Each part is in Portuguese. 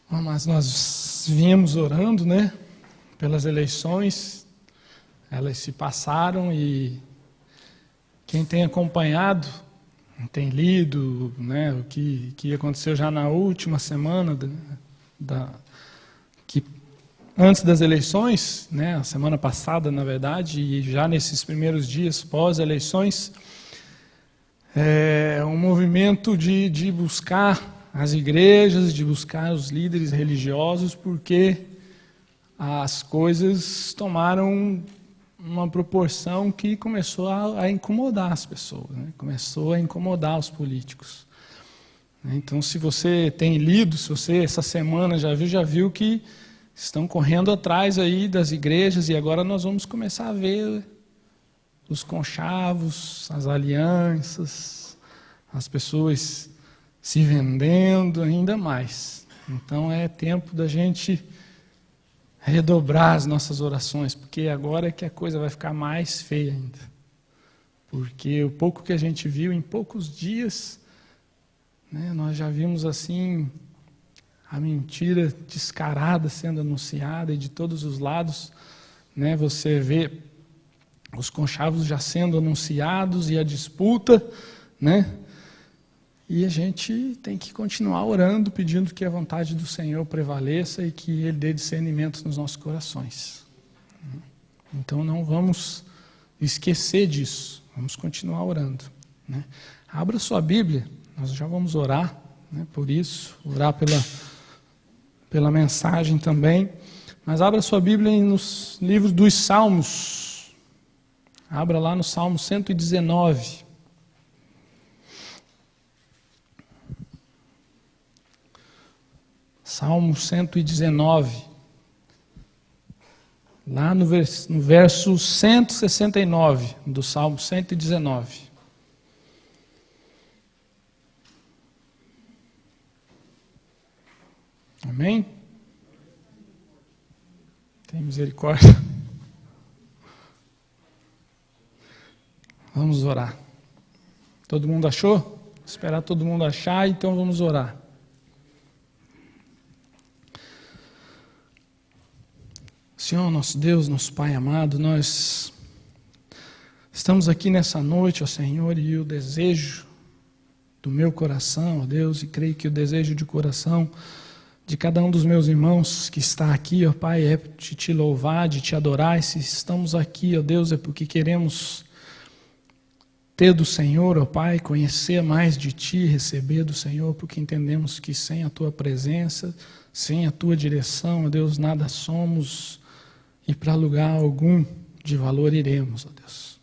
Mas nós viemos orando, né, pelas eleições, elas se passaram e quem tem acompanhado, tem lido, né, o que aconteceu já na última semana, que antes das eleições, né, a semana passada, na verdade, e já nesses primeiros dias pós-eleições, é um movimento de buscar as igrejas, de buscar os líderes religiosos, porque as coisas tomaram uma proporção que começou a incomodar as pessoas, né? Começou a incomodar os políticos. Então, se você tem lido, se você essa semana já viu que estão correndo atrás aí das igrejas, e agora nós vamos começar a ver os conchavos, as alianças, as pessoas se vendendo ainda mais. Então é tempo da gente redobrar as nossas orações, porque agora é que a coisa vai ficar mais feia ainda. Porque o pouco que a gente viu em poucos dias, né, nós já vimos assim a mentira descarada sendo anunciada e de todos os lados, né, você vê os conchavos já sendo anunciados e a disputa, né? E a gente tem que continuar orando, pedindo que a vontade do Senhor prevaleça e que Ele dê discernimento nos nossos corações. Então não vamos esquecer disso, vamos continuar orando, né? Abra sua Bíblia, nós já vamos orar, né, por isso, orar pela mensagem também, mas abra sua Bíblia nos livros dos Salmos, abra lá no Salmo 119. Salmo 119, lá no verso 169 do Salmo 119. Amém? Tem misericórdia. Vamos orar. Todo mundo achou? Esperar todo mundo achar, então vamos orar. Senhor, nosso Deus, nosso Pai amado, nós estamos aqui nessa noite, ó Senhor, e o desejo do meu coração, ó Deus, e creio que o desejo de coração de cada um dos meus irmãos que está aqui, ó Pai, é de te louvar, de te adorar, e se estamos aqui, ó Deus, é porque queremos ter do Senhor, ó Pai, conhecer mais de Ti, receber do Senhor, porque entendemos que sem a Tua presença, sem a Tua direção, ó Deus, nada somos, e para lugar algum de valor iremos, ó Deus.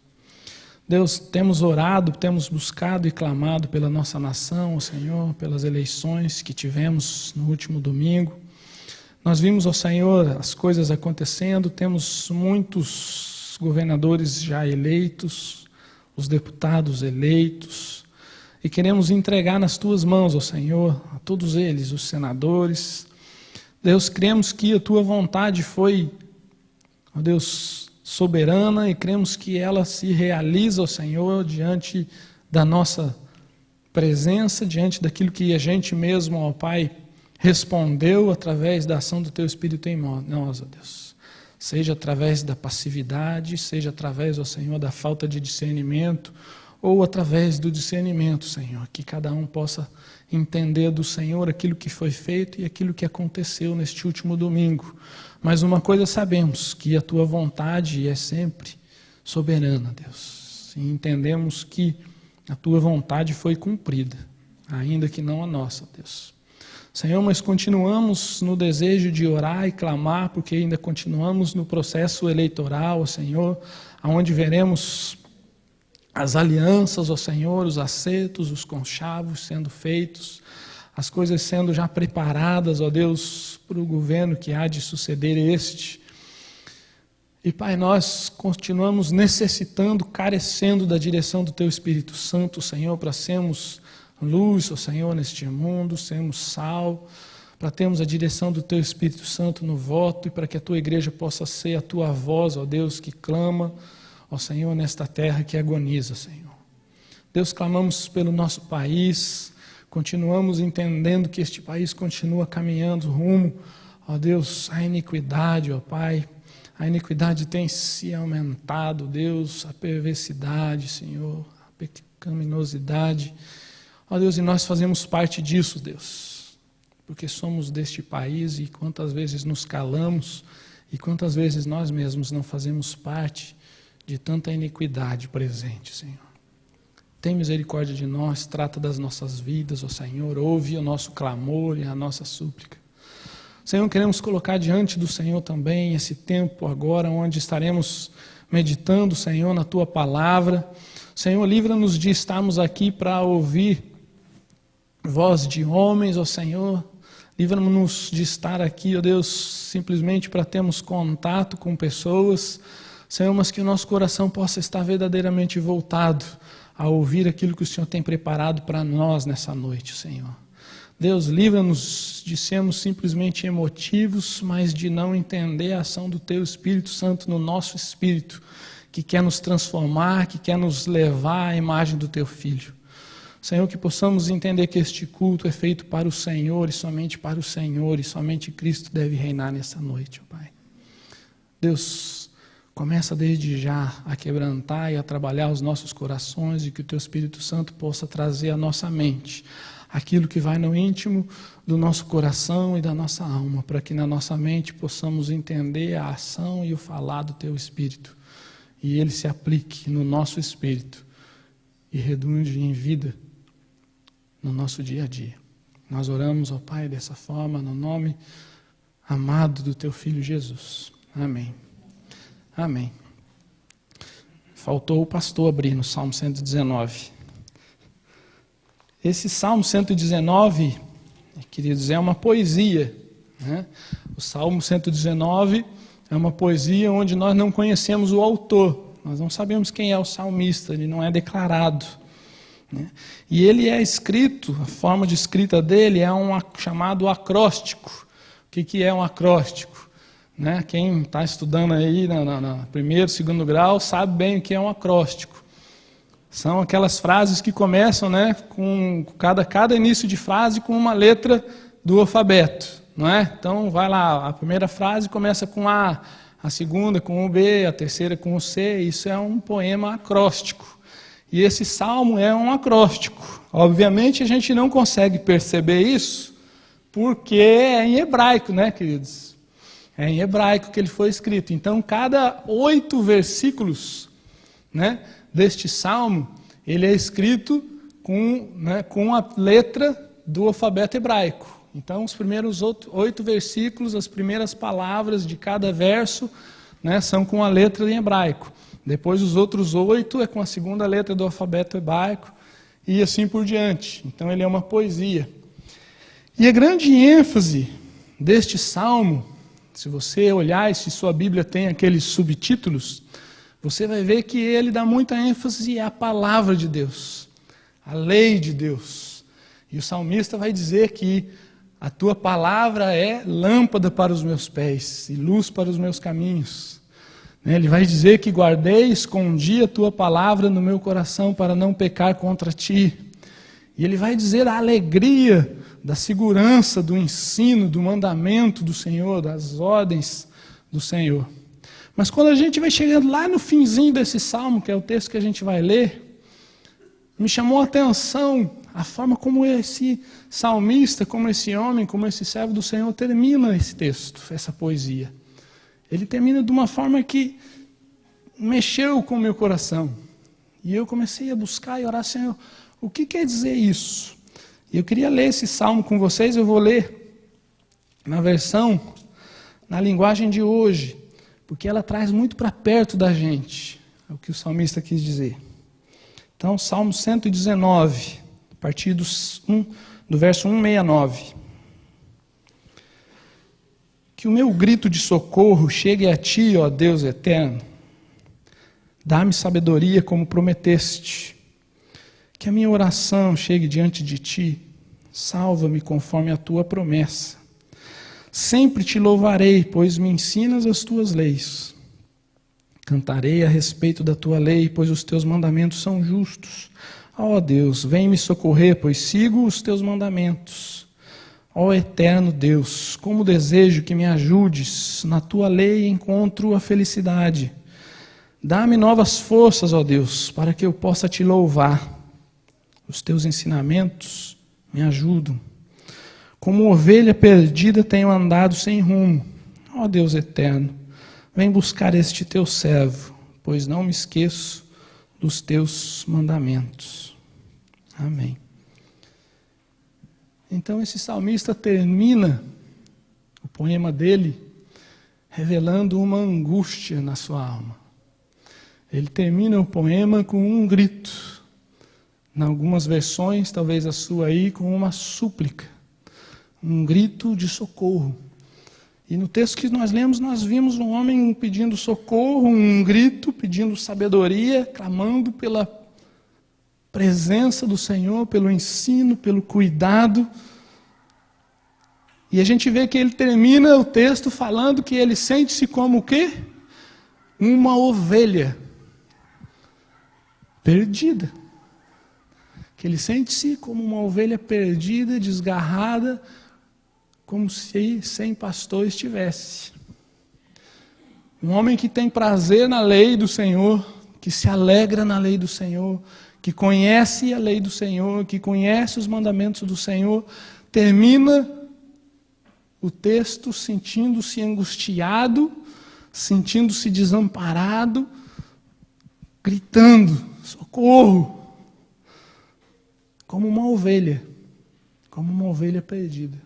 Deus, temos orado, temos buscado e clamado pela nossa nação, ó Senhor, pelas eleições que tivemos no último domingo. Nós vimos, ó Senhor, as coisas acontecendo, temos muitos governadores já eleitos, os deputados eleitos, e queremos entregar nas Tuas mãos, ó Senhor, a todos eles, os senadores. Deus, cremos que a Tua vontade foi, ó Deus, soberana, e cremos que ela se realiza, ó Senhor, diante da nossa presença, diante daquilo que a gente mesmo, ó Pai, respondeu através da ação do Teu Espírito em nós, ó Deus. Seja através da passividade, seja através, ó Senhor, da falta de discernimento, ou através do discernimento, Senhor, que cada um possa entender do Senhor aquilo que foi feito e aquilo que aconteceu neste último domingo. Mas uma coisa sabemos, que a Tua vontade é sempre soberana, Deus. E entendemos que a Tua vontade foi cumprida, ainda que não a nossa, Deus. Senhor, mas continuamos no desejo de orar e clamar, porque ainda continuamos no processo eleitoral, ó Senhor, onde veremos as alianças, ó Senhor, os acertos, os conchavos sendo feitos, as coisas sendo já preparadas, ó Deus, para o governo que há de suceder este. E, Pai, nós continuamos necessitando, carecendo da direção do Teu Espírito Santo, Senhor, para sermos luz, ó Senhor, neste mundo, sermos sal, para termos a direção do Teu Espírito Santo no voto e para que a Tua igreja possa ser a Tua voz, ó Deus, que clama, ó Senhor, nesta terra que agoniza, Senhor. Deus, clamamos pelo nosso país, continuamos entendendo que este país continua caminhando rumo, ó Deus, à iniquidade, ó Pai. A iniquidade tem se aumentado, Deus, a perversidade, Senhor, a pecaminosidade. Ó Deus, e nós fazemos parte disso, Deus, porque somos deste país e quantas vezes nos calamos e quantas vezes nós mesmos não fazemos parte de tanta iniquidade presente, Senhor. Tem misericórdia de nós, trata das nossas vidas, ó Senhor, ouve o nosso clamor e a nossa súplica. Senhor, queremos colocar diante do Senhor também esse tempo agora, onde estaremos meditando, Senhor, na Tua Palavra. Senhor, livra-nos de estarmos aqui para ouvir voz de homens, ó Senhor. Livra-nos de estar aqui, ó Deus, simplesmente para termos contato com pessoas, Senhor, mas que o nosso coração possa estar verdadeiramente voltado a ouvir aquilo que o Senhor tem preparado para nós nessa noite, Senhor. Deus, livra-nos de sermos simplesmente emotivos, mas de não entender a ação do Teu Espírito Santo no nosso espírito, que quer nos transformar, que quer nos levar à imagem do Teu Filho. Senhor, que possamos entender que este culto é feito para o Senhor e somente para o Senhor, e somente Cristo deve reinar nessa noite, ó Pai. Deus, começa desde já a quebrantar e a trabalhar os nossos corações e que o Teu Espírito Santo possa trazer à nossa mente aquilo que vai no íntimo do nosso coração e da nossa alma, para que na nossa mente possamos entender a ação e o falar do Teu Espírito, e ele se aplique no nosso espírito e redunde em vida no nosso dia a dia. Nós oramos, ó Pai, dessa forma, no nome amado do Teu Filho Jesus. Amém. Amém. Faltou o pastor abrir no Salmo 119. Esse Salmo 119, queridos, é uma poesia, né? O Salmo 119 é uma poesia onde nós não conhecemos o autor, nós não sabemos quem é o salmista, ele não é declarado, né? E ele é escrito, a forma de escrita dele é chamado acróstico. O que é um acróstico? Né? Quem está estudando aí no primeiro, segundo grau sabe bem o que é um acróstico. São aquelas frases que começam, né, com cada início de frase com uma letra do alfabeto, não é? Então vai lá, a primeira frase começa com A, a segunda com o B, a terceira com o C. Isso é um poema acróstico. E esse salmo é um acróstico. Obviamente a gente não consegue perceber isso porque é em hebraico, né, queridos? É em hebraico que ele foi escrito. Então cada 8 versículos, né, deste salmo, ele é escrito com a letra do alfabeto hebraico. Então, os primeiros 8 versículos, as primeiras palavras de cada verso, né, são com a letra em hebraico. Depois, os outros 8 é com a segunda letra do alfabeto hebraico, e assim por diante. Então, ele é uma poesia. E a grande ênfase deste salmo, se você olhar e se sua Bíblia tem aqueles subtítulos, você vai ver que ele dá muita ênfase à palavra de Deus, à lei de Deus. E o salmista vai dizer que a tua palavra é lâmpada para os meus pés e luz para os meus caminhos. Ele vai dizer que guardei, escondi a tua palavra no meu coração para não pecar contra ti. E ele vai dizer a alegria da segurança, do ensino, do mandamento do Senhor, das ordens do Senhor. Mas quando a gente vai chegando lá no finzinho desse salmo, que é o texto que a gente vai ler, me chamou a atenção a forma como esse salmista, como esse homem, como esse servo do Senhor termina esse texto, essa poesia. Ele termina de uma forma que mexeu com o meu coração. E eu comecei a buscar e orar, Senhor, o que quer dizer isso? E eu queria ler esse salmo com vocês, eu vou ler na linguagem de hoje, porque ela traz muito para perto da gente, é o que o salmista quis dizer. Então, Salmo 119, a partir do verso 169. Que o meu grito de socorro chegue a ti, ó Deus eterno. Dá-me sabedoria como prometeste. Que a minha oração chegue diante de ti. Salva-me conforme a tua promessa. Sempre te louvarei, pois me ensinas as tuas leis. Cantarei a respeito da tua lei, pois os teus mandamentos são justos. Ó Deus, vem me socorrer, pois sigo os teus mandamentos. Ó eterno Deus, como desejo que me ajudes, na tua lei encontro a felicidade. Dá-me novas forças, ó Deus, para que eu possa te louvar. Os teus ensinamentos me ajudam. Como ovelha perdida tenho andado sem rumo. Ó Deus eterno, vem buscar este teu servo, pois não me esqueço dos teus mandamentos. Amém. Então esse salmista termina o poema dele revelando uma angústia na sua alma. Ele termina o poema com um grito. Em algumas versões, talvez a sua aí, com uma súplica. Um grito de socorro. E no texto que nós lemos, nós vimos um homem pedindo socorro, um grito, pedindo sabedoria, clamando pela presença do Senhor, pelo ensino, pelo cuidado. E a gente vê que ele termina o texto falando que ele sente-se como o quê? Uma ovelha perdida. Que ele sente-se como uma ovelha perdida, desgarrada, como se sem pastor estivesse. Um homem que tem prazer na lei do Senhor, que se alegra na lei do Senhor, que conhece a lei do Senhor, que conhece os mandamentos do Senhor, termina o texto sentindo-se angustiado, sentindo-se desamparado, gritando, socorro, como uma ovelha perdida.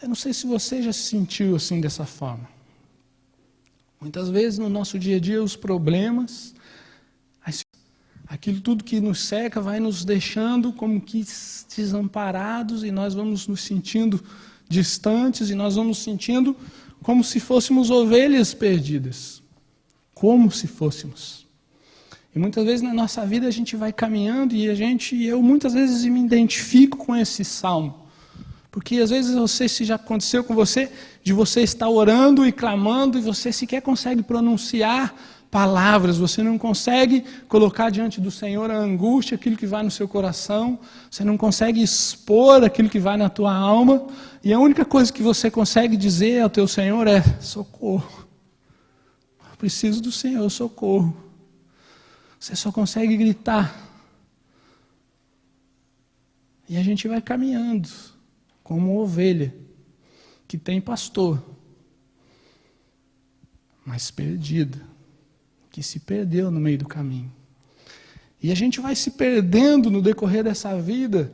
Eu não sei se você já se sentiu assim dessa forma. Muitas vezes no nosso dia a dia os problemas, aquilo tudo que nos cerca vai nos deixando como que desamparados e nós vamos nos sentindo distantes e nós vamos nos sentindo como se fôssemos ovelhas perdidas. Como se fôssemos. E muitas vezes na nossa vida a gente vai caminhando e eu muitas vezes me identifico com esse salmo. Porque às vezes se já aconteceu com você, de você estar orando e clamando e você sequer consegue pronunciar palavras, você não consegue colocar diante do Senhor a angústia, aquilo que vai no seu coração, você não consegue expor aquilo que vai na tua alma, e a única coisa que você consegue dizer ao teu Senhor é: socorro, eu preciso do Senhor, socorro. Você só consegue gritar. E a gente vai caminhando como ovelha que tem pastor, mas perdida, que se perdeu no meio do caminho. E a gente vai se perdendo no decorrer dessa vida,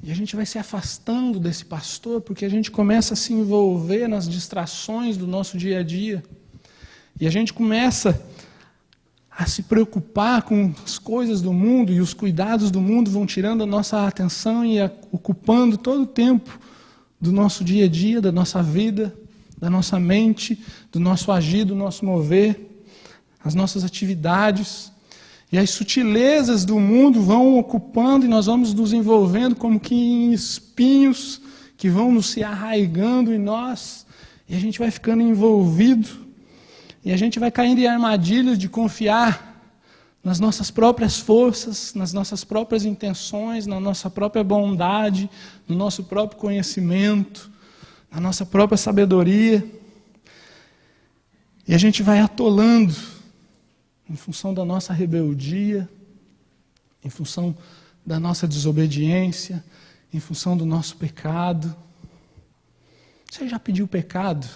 e a gente vai se afastando desse pastor, porque a gente começa a se envolver nas distrações do nosso dia a dia, e a gente começa a se preocupar com as coisas do mundo, e os cuidados do mundo vão tirando a nossa atenção e ocupando todo o tempo do nosso dia a dia, da nossa vida, da nossa mente, do nosso agir, do nosso mover, as nossas atividades. E as sutilezas do mundo vão ocupando e nós vamos nos envolvendo como que em espinhos que vão nos se arraigando em nós, e a gente vai ficando envolvido. E a gente vai caindo em armadilhas de confiar nas nossas próprias forças, nas nossas próprias intenções, na nossa própria bondade, no nosso próprio conhecimento, na nossa própria sabedoria. E a gente vai atolando em função da nossa rebeldia, em função da nossa desobediência, em função do nosso pecado. Você já pediu pecado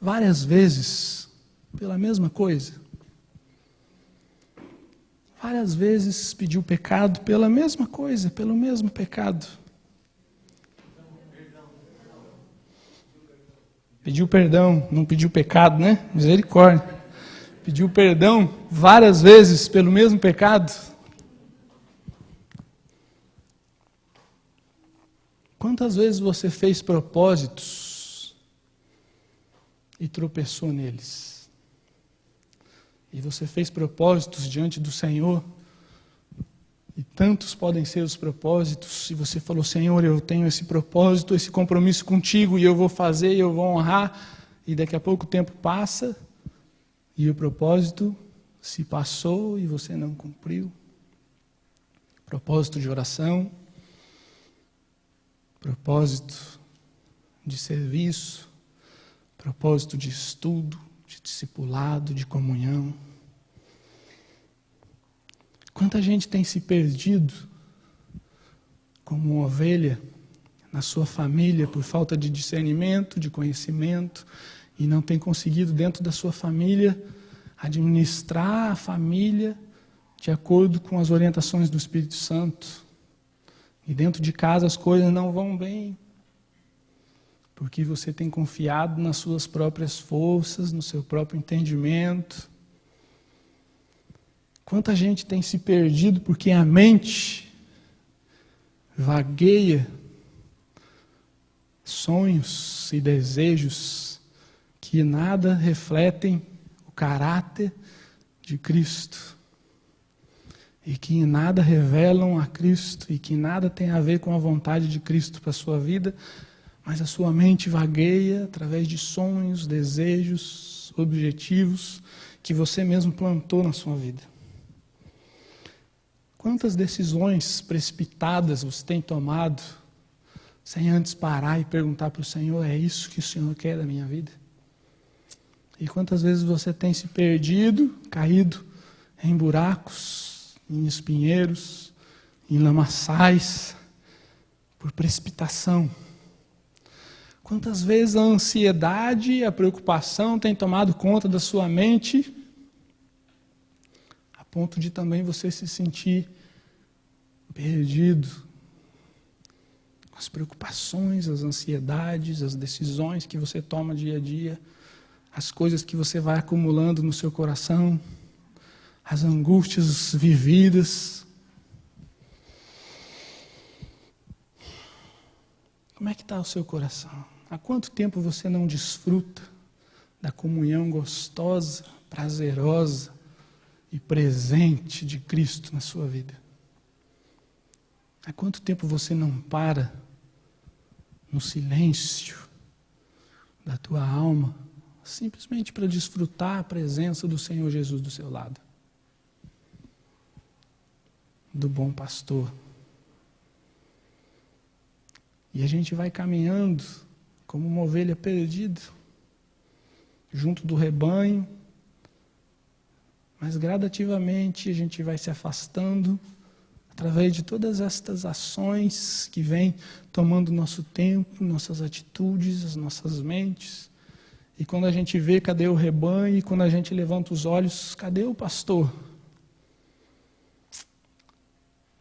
várias vezes pela mesma coisa? Várias vezes pediu pecado pela mesma coisa, pelo mesmo pecado. Pediu perdão, não pediu pecado, né? Misericórdia. Pediu perdão várias vezes pelo mesmo pecado. Quantas vezes você fez propósitos e tropeçou neles? E você fez propósitos diante do Senhor, e tantos podem ser os propósitos, e você falou: Senhor, eu tenho esse propósito, esse compromisso contigo, e eu vou fazer, e eu vou honrar, e daqui a pouco o tempo passa, e o propósito se passou e você não cumpriu. Propósito de oração, propósito de serviço, propósito de estudo, de discipulado, de comunhão. Quanta gente tem se perdido como uma ovelha na sua família por falta de discernimento, de conhecimento, e não tem conseguido dentro da sua família administrar a família de acordo com as orientações do Espírito Santo. E dentro de casa as coisas não vão bem, porque você tem confiado nas suas próprias forças, no seu próprio entendimento. Quanta gente tem se perdido porque a mente vagueia sonhos e desejos que nada refletem o caráter de Cristo e que em nada revelam a Cristo e que nada tem a ver com a vontade de Cristo para a sua vida, mas a sua mente vagueia através de sonhos, desejos, objetivos que você mesmo plantou na sua vida. Quantas decisões precipitadas você tem tomado sem antes parar e perguntar para o Senhor: é isso que o Senhor quer da minha vida? E quantas vezes você tem se perdido, caído em buracos, em espinheiros, em lamaçais, por precipitação? Quantas vezes a ansiedade e a preocupação têm tomado conta da sua mente, a ponto de também você se sentir perdido? As preocupações, as ansiedades, as decisões que você toma dia a dia, as coisas que você vai acumulando no seu coração, as angústias vividas. Como é que está o seu coração? Há quanto tempo você não desfruta da comunhão gostosa, prazerosa e presente de Cristo na sua vida? Há quanto tempo você não para no silêncio da tua alma, simplesmente para desfrutar a presença do Senhor Jesus do seu lado? Do bom pastor. E a gente vai caminhando como uma ovelha perdida, junto do rebanho, mas gradativamente a gente vai se afastando através de todas estas ações que vêm tomando nosso tempo, nossas atitudes, as nossas mentes. E quando a gente vê, cadê o rebanho? E quando a gente levanta os olhos, cadê o pastor?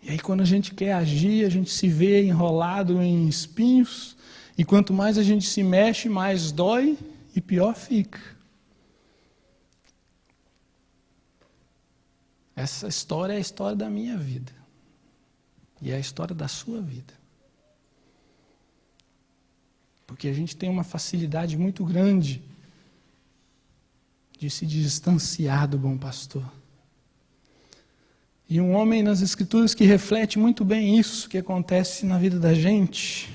E aí quando a gente quer agir, a gente se vê enrolado em espinhos, e quanto mais a gente se mexe, mais dói e pior fica. Essa história é a história da minha vida. E é a história da sua vida. Porque a gente tem uma facilidade muito grande de se distanciar do bom pastor. E um homem nas Escrituras que reflete muito bem isso que acontece na vida da gente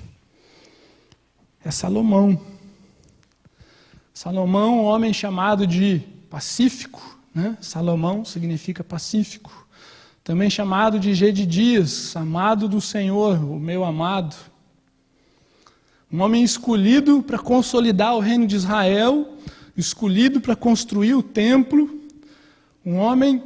é Salomão. Salomão, um homem chamado de pacífico, né? Salomão significa pacífico. Também chamado de Gedidias, amado do Senhor, o meu amado. Um homem escolhido para consolidar o reino de Israel, escolhido para construir o templo. Um homem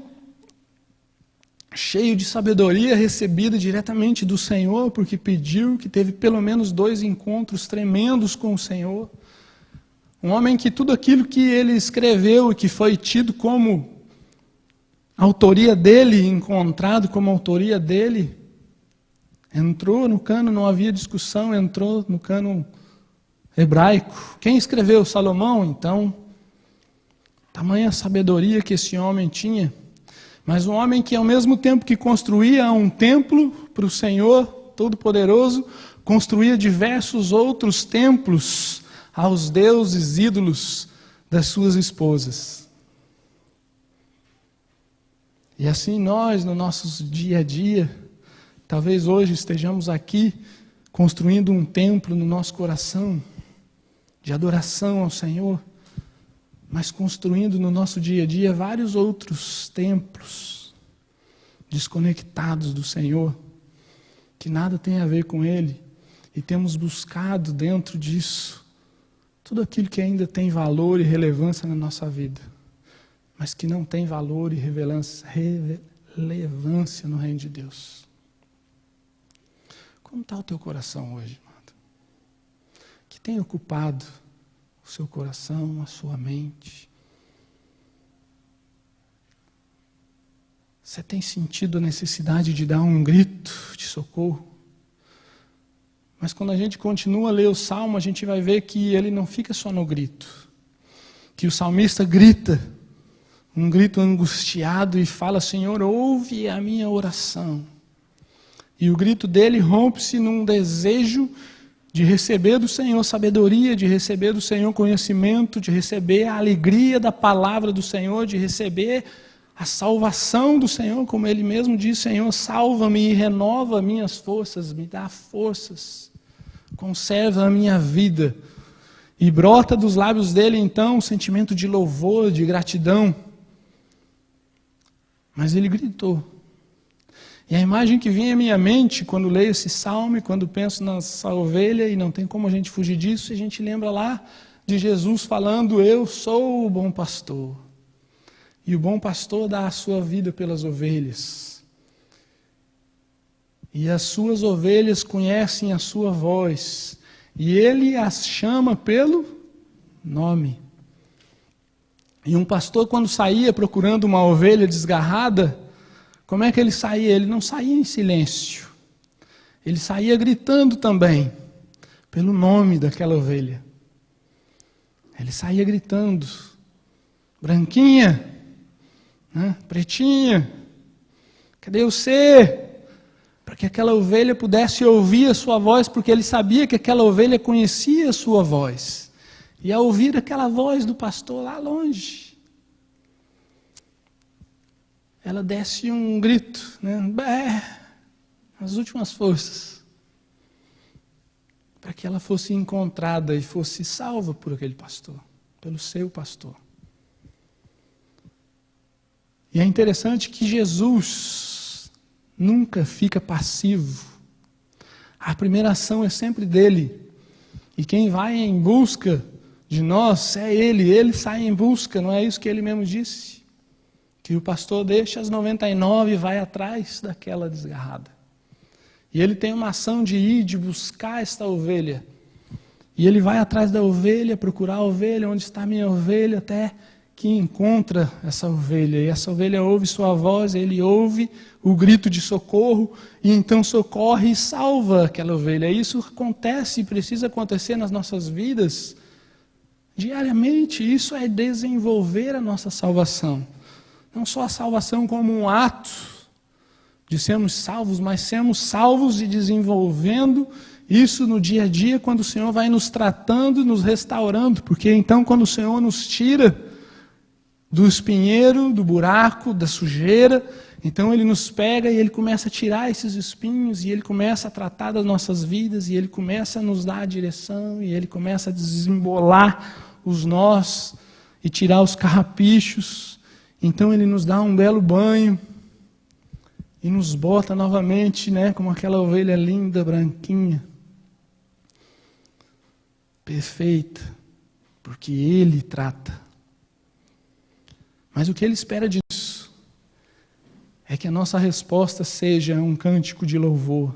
cheio de sabedoria recebida diretamente do Senhor, porque pediu, que teve pelo menos 2 encontros tremendos com o Senhor. Um homem que tudo aquilo que ele escreveu e que foi tido como autoria dele, encontrado como autoria dele, entrou no cânon, não havia discussão, entrou no cânon hebraico. Quem escreveu? Salomão, então. Tamanha sabedoria que esse homem tinha. Mas um homem que, ao mesmo tempo que construía um templo para o Senhor Todo-Poderoso, construía diversos outros templos aos deuses ídolos das suas esposas. E assim nós, no nosso dia a dia, talvez hoje estejamos aqui construindo um templo no nosso coração, de adoração ao Senhor, mas construindo no nosso dia a dia vários outros templos desconectados do Senhor, que nada tem a ver com Ele, e temos buscado dentro disso tudo aquilo que ainda tem valor e relevância na nossa vida, mas que não tem valor e relevância no reino de Deus. Como está o teu coração hoje, amado? Que tem ocupado o seu coração, a sua mente? Você tem sentido a necessidade de dar um grito de socorro? Mas quando a gente continua a ler o Salmo, a gente vai ver que ele não fica só no grito. Que o salmista grita, um grito angustiado, e fala: Senhor, ouve a minha oração. E o grito dele rompe-se num desejo de receber do Senhor sabedoria, de receber do Senhor conhecimento, de receber a alegria da palavra do Senhor, de receber a salvação do Senhor, como ele mesmo diz: Senhor, salva-me e renova minhas forças, me dá forças, conserva a minha vida. E brota dos lábios dele então um sentimento de louvor, de gratidão. Mas ele gritou. E a imagem que vinha à minha mente quando leio esse salmo, e quando penso nessa ovelha, e não tem como a gente fugir disso, a gente lembra lá de Jesus falando: eu sou o bom pastor. E o bom pastor dá a sua vida pelas ovelhas. E as suas ovelhas conhecem a sua voz. E ele as chama pelo nome. E um pastor, quando saía procurando uma ovelha desgarrada, como é que ele saía? Ele não saía em silêncio. Ele saía gritando também, pelo nome daquela ovelha. Ele saía gritando: branquinha, né? Pretinha, cadê você? Para que aquela ovelha pudesse ouvir a sua voz, porque ele sabia que aquela ovelha conhecia a sua voz. E ao ouvir aquela voz do pastor lá longe, ela desce um grito, né? As últimas forças, para que ela fosse encontrada e fosse salva por aquele pastor, pelo seu pastor. E é interessante que Jesus nunca fica passivo. A primeira ação é sempre dele. E quem vai em busca de nós é ele. Ele sai em busca, não é isso que ele mesmo disse? Que o pastor deixa as 99 e vai atrás daquela desgarrada. E ele tem uma ação de ir, de buscar esta ovelha. E ele vai atrás da ovelha, procurar a ovelha, onde está a minha ovelha, até que encontra essa ovelha. E essa ovelha ouve sua voz, ele ouve o grito de socorro, e então socorre e salva aquela ovelha. Isso acontece e precisa acontecer nas nossas vidas diariamente. Isso é desenvolver a nossa salvação. Não só a salvação como um ato de sermos salvos, mas sermos salvos e desenvolvendo isso no dia a dia, quando o Senhor vai nos tratando, nos restaurando. Porque então, quando o Senhor nos tira do espinheiro, do buraco, da sujeira, então Ele nos pega e Ele começa a tirar esses espinhos, e Ele começa a tratar das nossas vidas, e Ele começa a nos dar a direção, e Ele começa a desembolar os nós e tirar os carrapichos. Então Ele nos dá um belo banho e nos bota novamente, né, como aquela ovelha linda, branquinha, perfeita, porque Ele trata. Mas o que Ele espera disso é que a nossa resposta seja um cântico de louvor,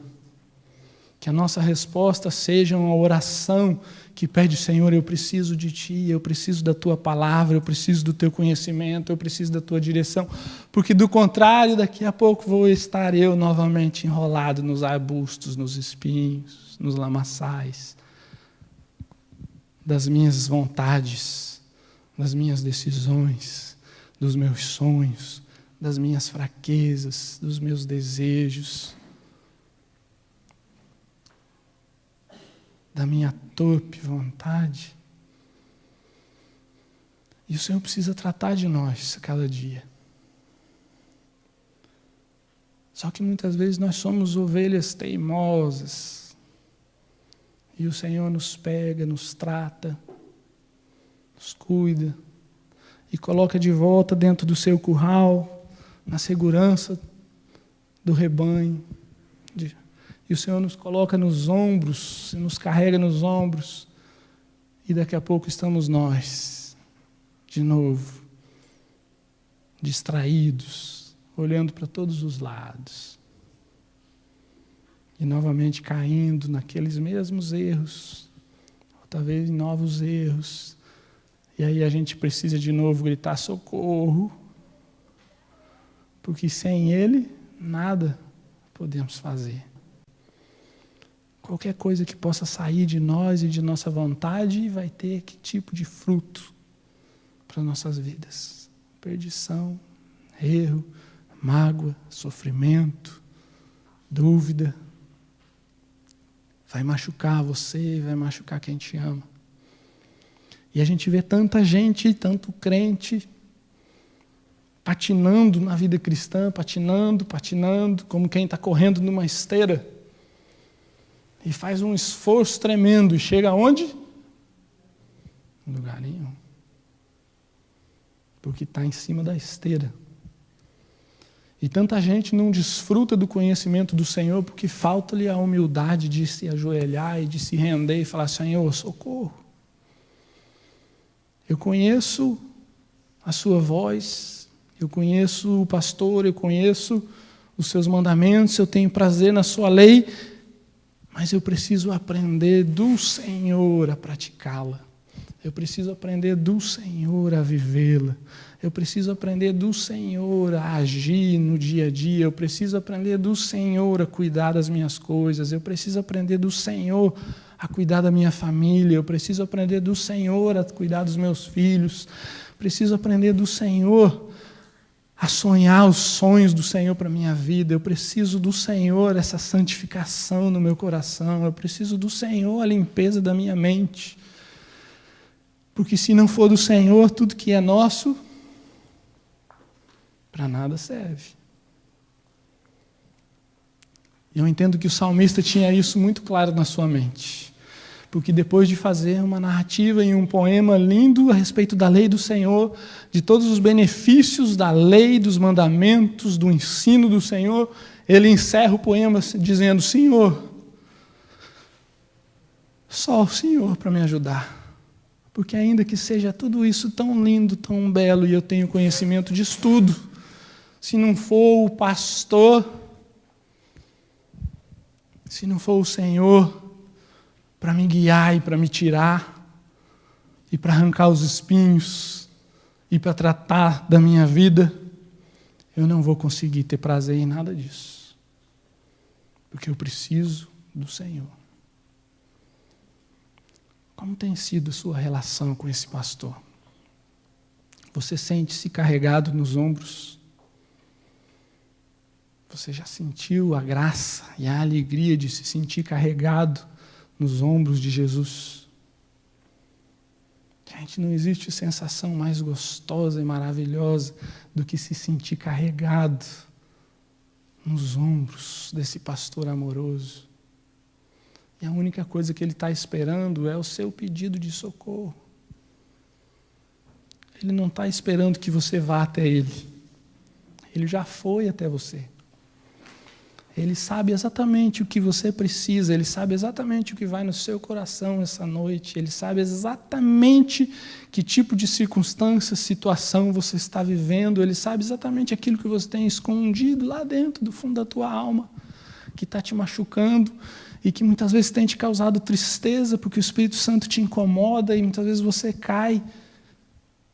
que a nossa resposta seja uma oração que pede: Senhor, eu preciso de Ti, eu preciso da Tua palavra, eu preciso do Teu conhecimento, eu preciso da Tua direção, porque do contrário, daqui a pouco vou estar eu novamente enrolado nos arbustos, nos espinhos, nos lamaçais das minhas vontades, das minhas decisões, dos meus sonhos, das minhas fraquezas, dos meus desejos, da minha torpe vontade. E o Senhor precisa tratar de nós a cada dia. Só que muitas vezes nós somos ovelhas teimosas, e o Senhor nos pega, nos trata, nos cuida, e coloca de volta dentro do seu curral, na segurança do rebanho. E o Senhor nos coloca nos ombros, nos carrega nos ombros, e daqui a pouco estamos nós, de novo, distraídos, olhando para todos os lados. E novamente caindo naqueles mesmos erros, ou talvez em novos erros. E aí a gente precisa de novo gritar socorro, porque sem Ele, nada podemos fazer. Qualquer coisa que possa sair de nós e de nossa vontade vai ter que tipo de fruto para nossas vidas? Perdição, erro, mágoa, sofrimento, dúvida. Vai machucar você, vai machucar quem te ama. E a gente vê tanta gente, tanto crente, patinando na vida cristã, patinando, como quem está correndo numa esteira. E faz um esforço tremendo e chega aonde? Em lugar nenhum. Porque está em cima da esteira. E tanta gente não desfruta do conhecimento do Senhor porque falta-lhe a humildade de se ajoelhar e de se render e falar: Senhor, socorro. Eu conheço a sua voz, eu conheço o pastor, eu conheço os seus mandamentos, eu tenho prazer na sua lei, mas eu preciso aprender do Senhor a praticá-la. Eu preciso aprender do Senhor a vivê-la. Eu preciso aprender do Senhor a agir no dia a dia. Eu preciso aprender do Senhor a cuidar das minhas coisas. Eu preciso aprender do Senhor a cuidar da minha família. Eu preciso aprender do Senhor a cuidar dos meus filhos. Preciso aprender do Senhor a sonhar os sonhos do Senhor para a minha vida. Eu preciso do Senhor essa santificação no meu coração. Eu preciso do Senhor a limpeza da minha mente. Porque se não for do Senhor, tudo que é nosso, para nada serve. Eu entendo que o salmista tinha isso muito claro na sua mente. Porque depois de fazer uma narrativa e um poema lindo a respeito da lei do Senhor, de todos os benefícios da lei, dos mandamentos, do ensino do Senhor, ele encerra o poema dizendo: Senhor, só o Senhor para me ajudar. Porque ainda que seja tudo isso tão lindo, tão belo, e eu tenho conhecimento disso tudo, se não for o pastor, se não for o Senhor para me guiar e para me tirar, e para arrancar os espinhos, e para tratar da minha vida, eu não vou conseguir ter prazer em nada disso. Porque eu preciso do Senhor. Como tem sido a sua relação com esse pastor? Você sente-se carregado nos ombros? Você já sentiu a graça e a alegria de se sentir carregado nos ombros de Jesus? Gente, não existe sensação mais gostosa e maravilhosa do que se sentir carregado nos ombros desse pastor amoroso. E a única coisa que ele está esperando é o seu pedido de socorro. Ele não está esperando que você vá até ele. Ele já foi até você. Ele sabe exatamente o que você precisa, ele sabe exatamente o que vai no seu coração essa noite, ele sabe exatamente que tipo de circunstância, situação você está vivendo, ele sabe exatamente aquilo que você tem escondido lá dentro do fundo da tua alma, que está te machucando e que muitas vezes tem te causado tristeza, porque o Espírito Santo te incomoda e muitas vezes você cai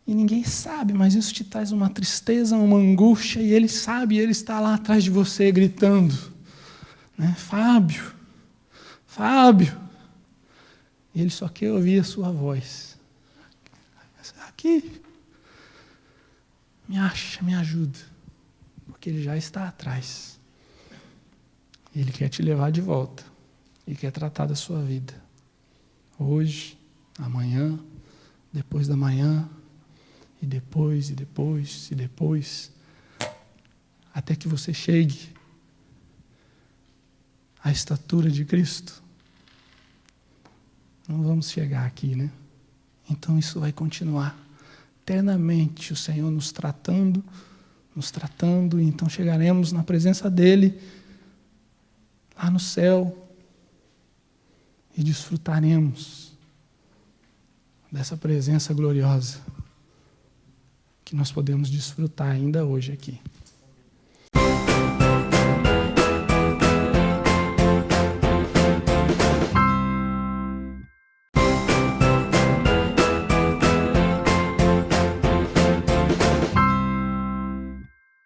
e ninguém sabe, mas isso te traz uma tristeza, uma angústia, e ele sabe, e ele está lá atrás de você gritando, né? Fábio, Fábio. E ele só quer ouvir a sua voz. Aqui, me acha, me ajuda, porque ele já está atrás. Ele quer te levar de volta, ele quer tratar da sua vida. Hoje, amanhã, depois da manhã, e depois, até que você chegue à estatura de Cristo. Não vamos chegar aqui, né? Então isso vai continuar eternamente o Senhor nos tratando, e então chegaremos na presença dEle, lá no céu, e desfrutaremos dessa presença gloriosa que nós podemos desfrutar ainda hoje aqui.